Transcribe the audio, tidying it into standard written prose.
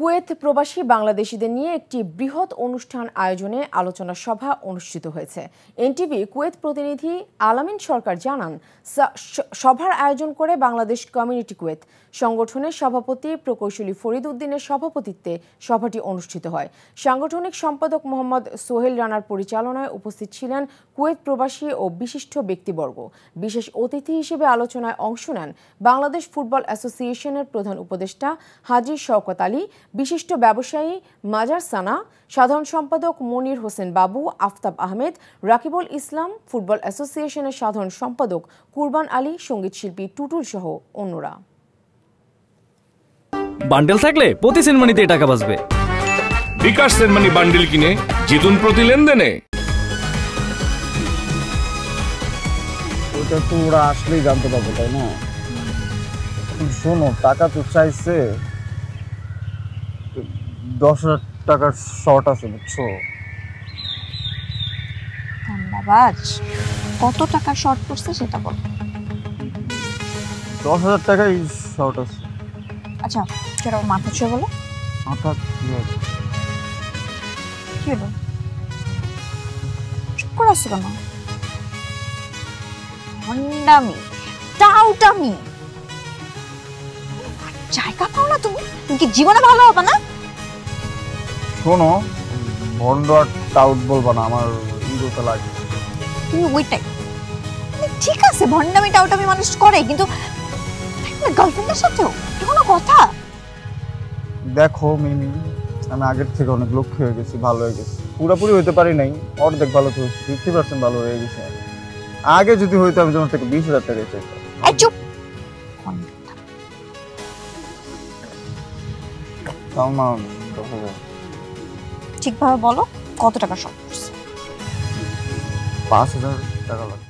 Kuwait প্রবাসী বাংলাদেশিদের নিয়ে একটি বৃহৎ অনুষ্ঠান আয়োজনে আলোচনা সভা অনুষ্ঠিত হয়েছে। এনটিভি কুয়েত প্রতিনিধি আলামিন সরকার জানান, সভার আয়োজন করে বাংলাদেশ কমিউনিটি কুয়েত সংগঠনের সভাপতি প্রকৌশলী ফরিদ উদ্দিনের সভাপতিত্বে সভাটি অনুষ্ঠিত হয়। সাংগঠনিক সম্পাদক মোহাম্মদ সোহেল রানার পরিচালনায় উপস্থিত ছিলেন কুয়েত প্রবাসী ও বিশিষ্ট ব্যক্তিবর্গ। বিশেষ অতিথি হিসেবে আলোচনায় অংশ নেন বাংলাদেশ ফুটবল অ্যাসোসিয়েশনের প্রধান উপদেষ্টা হাজী শওকত আলী, বিশিষ্ট ব্যবসায়ী মাজার সানা, সাধারণ সম্পাদক মনির হোসেন বাবু, আফতাব আহমেদ, রাকিবুল ইসলাম, ফুটবল অ্যাসোসিয়েশনের সাধারণ সম্পাদক কুরবান আলী, সঙ্গীতশিল্পী টুটুল সহ অন্যরা। বান্ডেল থাকলে প্রতি সেনমানিতে টাকা বাঁচবে। বিকাশ সেনমানি বান্ডেল কিনে জিতুন প্রতি লেনদেনে। ওটা তো ওরা আসলেই জানতে পারবো, তাই না? শোনো, টাকা তো চাইছে, 10,000 টাকার শর্ট আছে, বুঝছো? ধন্যবাদ। কত টাকার শর্ট পড়ছে সেটা বল। 10,000 টাকাই শর্ট আছে। আচ্ছা, সেটা মাথা ছুঁয়ে বলো। মাথা কি হলো? চুপ করে আসছো কেন? ভণ্ডামি, টাউটামি, জায়গা পাও না তুমি? তুমি কি জীবনে ভালো হবে না? শোনো, ভন্ড আর টাউট বলবা না, আমার ইগোতে লাগে। তুমি ওইটাই। ঠিক আছে, ভণ্ডামি টাউটামি মানুষ করে, কিন্তু গার্লফ্রেন্ডের সাথেও কোনো কথা? দেখো মিমি, আমি আগের থেকে অনেক লক্ষ্য হয়ে গেছি, ভালো হয়ে গেছি। পুরোপুরি হইতে পারি নাই, অর্ধেক ভালো তো 50% ভালো হয়ে গেছে। আগে যদি হইতো আমি তোমার থেকে 20,000 টাকা চাইতাম। চুপ। ঠিকভাবে বলো, কত টাকা শর্ট পড়ছে? 5,000 টাকা লাগবে।